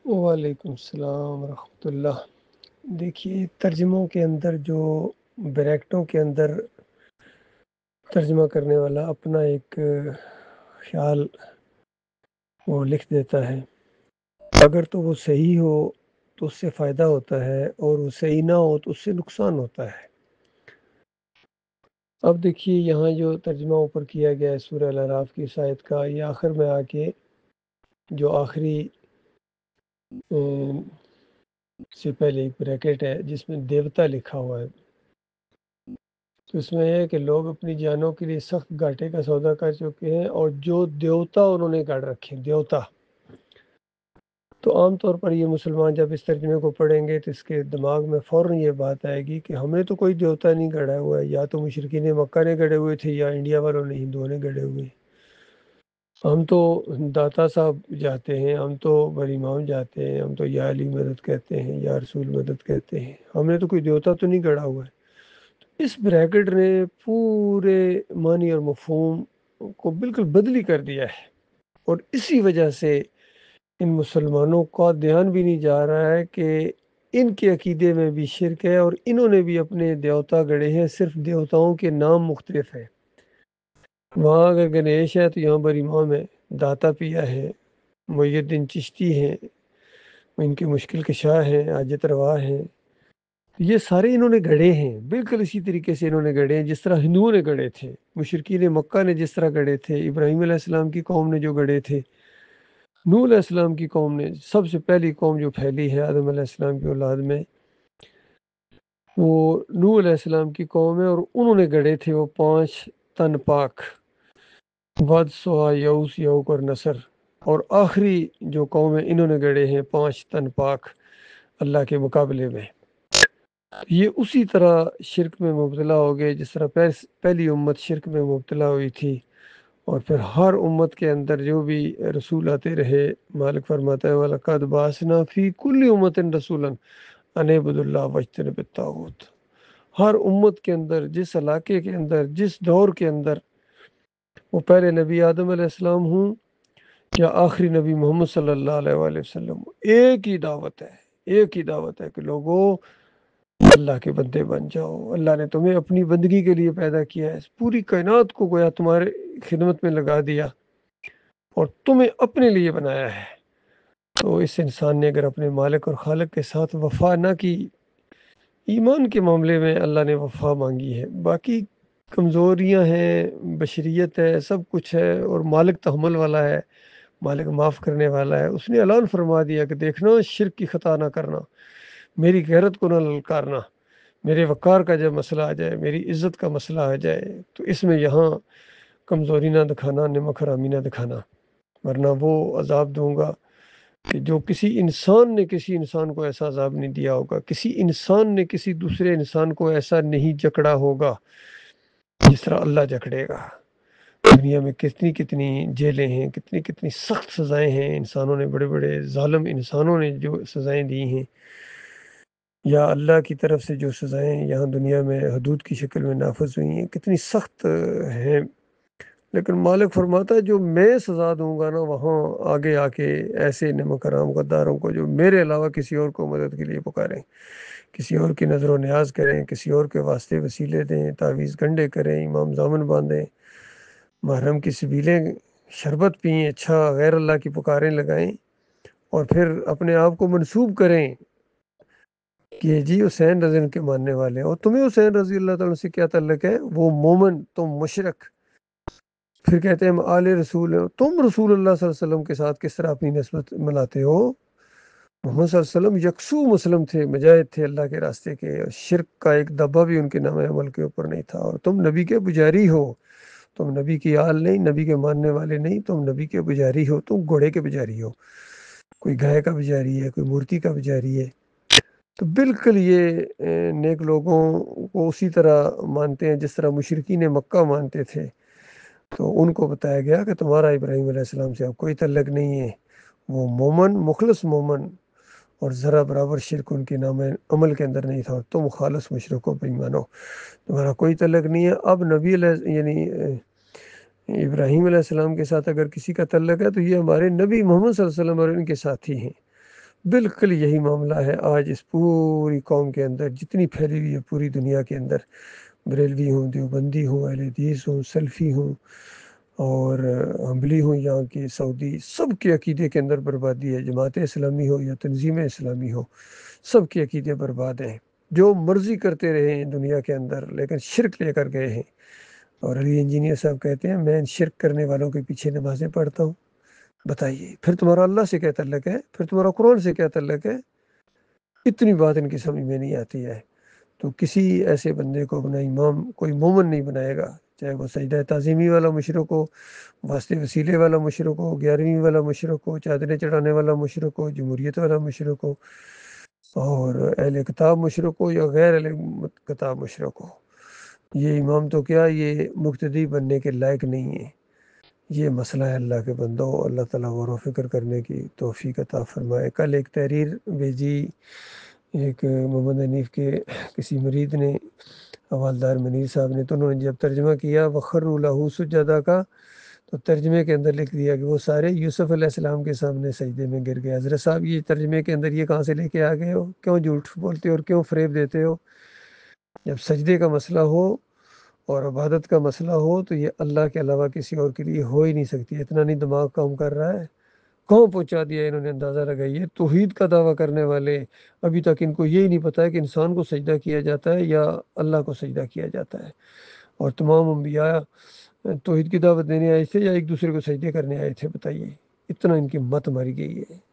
وعلیکم السلام ورحمۃ اللہ۔ دیکھیے، ترجموں کے اندر جو بریکٹوں کے اندر ترجمہ کرنے والا اپنا ایک خیال وہ لکھ دیتا ہے، اگر تو وہ صحیح ہو تو اس سے فائدہ ہوتا ہے، اور وہ صحیح نہ ہو تو اس سے نقصان ہوتا ہے۔ اب دیکھیے، یہاں جو ترجمہ اوپر کیا گیا ہے سورہ الاعراف کی اس آیت کا، یہ آخر میں آ کے جو آخری سے پہلے ایک بریکٹ ہے جس میں دیوتا لکھا ہوا ہے، تو اس میں یہ ہے کہ لوگ اپنی جانوں کے لیے سخت گھاٹے کا سودا کر چکے ہیں، اور جو دیوتا انہوں نے گڑھ رکھے، دیوتا، تو عام طور پر یہ مسلمان جب اس ترجمے کو پڑھیں گے تو اس کے دماغ میں فوراً یہ بات آئے گی کہ ہم نے تو کوئی دیوتا نہیں گڑھا ہوا ہے، یا تو مشرکین مکہ نے گڑھے ہوئے تھے، یا انڈیا والوں نے، ہندوؤں نے گڑھے ہوئے ہیں۔ ہم تو داتا صاحب جاتے ہیں، ہم تو بڑی امام جاتے ہیں، ہم تو یا علی مدد کہتے ہیں، یا رسول مدد کہتے ہیں، ہم نے تو کوئی دیوتا تو نہیں گڑھا ہوا ہے۔ اس بریکٹ نے پورے معنی اور مفہوم کو بالکل بدلی کر دیا ہے، اور اسی وجہ سے ان مسلمانوں کا دھیان بھی نہیں جا رہا ہے کہ ان کے عقیدے میں بھی شرک ہے، اور انہوں نے بھی اپنے دیوتا گڑے ہیں، صرف دیوتاؤں کے نام مختلف ہیں۔ وہاں اگر گنیش ہے تو یہاں بڑی امام ہے، داتا پیا ہے، محی الدین چشتی ہیں، ان کے مشکل کشا ہیں، حاجت روا ہیں، یہ سارے انہوں نے گڑھے ہیں، بالکل اسی طریقے سے انہوں نے گڑھے ہیں جس طرح ہندوؤں نے گڑھے تھے، مشرکین مکہ نے جس طرح گڑھے تھے، ابراہیم علیہ السلام کی قوم نے جو گڑھے تھے، نوح علیہ السلام کی قوم نے، سب سے پہلی قوم جو پھیلی ہے آدم علیہ السلام کی اولاد میں، وہ نوح علیہ السلام کی قوم ہے، اور انہوں نے گڑھے تھے وہ 5 تن پاک، ود، سوا، یعوس، یعوق اور نصر، اور آخری جو قوم ہے انہوں نے گڑھے ہیں 5 تن پاک اللہ کے مقابلے میں۔ یہ اسی طرح شرک میں مبتلا ہو گئے جس طرح پہلی امت شرک میں مبتلا ہوئی تھی، اور پھر ہر امت کے اندر جو بھی رسول آتے رہے، مالک فرماتا ہے وَلَقَدْ بَعَثْنَا فِي كُلِّ أُمَّةٍ رَسُولًا أَنِ اعْبُدُوا اللَّهَ وَاجْتَنِبُوا الطَّاغُوتَ۔ ہر امت کے اندر، جس علاقے کے اندر، جس دور کے اندر، وہ پہلے نبی آدم علیہ السلام ہوں یا آخری نبی محمد صلی اللہ علیہ وآلہ وسلم، ایک ہی دعوت ہے، ایک ہی دعوت ہے کہ لوگوں اللہ کے بندے بن جاؤ۔ اللہ نے تمہیں اپنی بندگی کے لیے پیدا کیا ہے، پوری کائنات کو گویا تمہارے خدمت میں لگا دیا اور تمہیں اپنے لیے بنایا ہے۔ تو اس انسان نے اگر اپنے مالک اور خالق کے ساتھ وفا نہ کی، ایمان کے معاملے میں اللہ نے وفا مانگی ہے، باقی کمزوریاں ہیں، بشریت ہے، سب کچھ ہے، اور مالک تحمل والا ہے، مالک معاف کرنے والا ہے۔ اس نے اعلان فرما دیا کہ دیکھنا، شرک کی خطا نہ کرنا، میری غیرت کو نہ للکارنا، میرے وقار کا جب مسئلہ آ جائے، میری عزت کا مسئلہ آ جائے تو اس میں یہاں کمزوری نہ دکھانا، نمک حرامی نہ دکھانا، ورنہ وہ عذاب دوں گا کہ جو کسی انسان نے کسی انسان کو ایسا عذاب نہیں دیا ہوگا، کسی انسان نے کسی دوسرے انسان کو ایسا نہیں جکڑا ہوگا جس طرح اللہ جکڑے گا۔ دنیا میں کتنی کتنی جیلیں ہیں، کتنی کتنی سخت سزائیں ہیں، انسانوں نے، بڑے بڑے ظالم انسانوں نے جو سزائیں دی ہیں، یا اللہ کی طرف سے جو سزائیں یہاں دنیا میں حدود کی شکل میں نافذ ہوئی ہیں، کتنی سخت ہیں، لیکن مالک فرماتا ہے جو میں سزا دوں گا نا، وہاں آگے آ کے ایسے نمک حرام غداروں کو جو میرے علاوہ کسی اور کو مدد کے لیے پکاریں، کسی اور کی نظر و نیاز کریں، کسی اور کے واسطے وسیلے دیں، تعویذ گنڈے کریں، امام زامن باندھیں، محرم کی سبیلیں شربت پئیں، اچھا غیر اللہ کی پکاریں لگائیں، اور پھر اپنے آپ کو منسوب کریں کہ جی حسین رضی اللہ کے ماننے والے ہیں، اور تمہیں حسین رضی اللہ تعالیٰ سے کیا تعلق ہے؟ وہ مومن، تم مشرک۔ پھر کہتے ہیں ہم آل رسول ہیں، تم رسول اللہ صلی اللہ علیہ وسلم کے ساتھ کس طرح اپنی نسبت ملاتے ہو؟ محمد صلی اللہ علیہ وسلم یکسو مسلم تھے، مجاہد تھے اللہ کے راستے کے، شرک کا ایک دبا بھی ان کے نام عمل کے اوپر نہیں تھا، اور تم نبی کے پجاری ہو، تم نبی کی آل نہیں، نبی کے ماننے والے نہیں، تم نبی کے پجاری ہو، تم گھوڑے کے پجاری ہو، کوئی گائے کا پجاری ہے، کوئی مورتی کا پجاری ہے۔ تو بالکل یہ نیک لوگوں کو اسی طرح مانتے ہیں جس طرح مشرکین مکہ مانتے تھے۔ تو ان کو بتایا گیا کہ تمہارا ابراہیم علیہ السلام سے اب کوئی تعلق نہیں ہے، وہ مومن، مخلص مومن، اور ذرا برابر شرک ان کے نام عمل کے اندر نہیں تھا، اور تم خالص مشرک و بےایمانو، تمہارا کوئی تعلق نہیں ہے۔ اب نبی علیہ یعنی ابراہیم علیہ السلام کے ساتھ اگر کسی کا تعلق ہے تو یہ ہمارے نبی محمد صلی اللہ علیہ وسلم اور ان کے ساتھی ہیں، بالکل یہی معاملہ ہے آج اس پوری قوم کے اندر، جتنی پھیلی ہوئی ہے پوری دنیا کے اندر، بریلوی ہوں، دیوبندی ہوں، اہل حدیث ہوں، سلفی ہوں اور حنبلی ہوں، یہاں کے سعودی، سب کے عقیدے کے اندر بربادی ہے۔ جماعت اسلامی ہو یا تنظیم اسلامی ہو، سب کے عقیدے برباد ہیں۔ جو مرضی کرتے رہے ہیں دنیا کے اندر، لیکن شرک لے کر گئے ہیں۔ اور علی انجینئر صاحب کہتے ہیں میں ان شرک کرنے والوں کے پیچھے نمازیں پڑھتا ہوں۔ بتائیے پھر تمہارا اللہ سے کیا تعلق ہے؟ پھر تمہارا قرآن سے کیا تعلق ہے؟ اتنی بات ان کی سمجھ میں نہیں آتی ہے۔ تو کسی ایسے بندے کو اپنا امام کوئی مومن نہیں بنائے گا، چاہے وہ سجدہ تعظیمی والا مشرک ہو، واسطے وسیلے والا مشرک ہو، 11ویں والا مشرک ہو، چادریں چڑھانے والا مشرک ہو، جمہوریت والا مشرک ہو، اور اہل کتاب مشرک ہو یا غیر اہل کتاب مشرک ہو۔ یہ امام تو کیا، یہ مقتدی بننے کے لائق نہیں ہے۔ یہ مسئلہ ہے اللہ کے بندوں، اللہ تعالیٰ غور و فکر کرنے کی توفیق عطا فرمائے۔ کل ایک تحریر بھیجی ایک محمد حنیف کے کسی مرید نے، حوالدار منیر صاحب نے، تو انہوں نے جب ترجمہ کیا وخروا لہ سجدا کا، تو ترجمے کے اندر لکھ دیا کہ وہ سارے یوسف علیہ السلام کے سامنے سجدے میں گر گئے۔ حضرت صاحب یہ ترجمے کے اندر یہ کہاں سے لے کے آ گئے ہو؟ کیوں جھوٹ بولتے ہو اور کیوں فریب دیتے ہو؟ جب سجدے کا مسئلہ ہو اور عبادت کا مسئلہ ہو تو یہ اللہ کے علاوہ کسی اور کے لیے ہو ہی نہیں سکتی۔ اتنا نہیں دماغ کام کر رہا ہے؟ کہاں پہنچا دیا انہوں نے، اندازہ لگائیے۔ توحید کا دعویٰ کرنے والے ابھی تک ان کو یہی نہیں پتا ہے کہ انسان کو سجدہ کیا جاتا ہے یا اللہ کو سجدہ کیا جاتا ہے۔ اور تمام انبیاء توحید کی دعوت دینے آئے تھے یا ایک دوسرے کو سجدے کرنے آئے تھے؟ بتائیے، اتنا ان کی مت ماری گئی ہے۔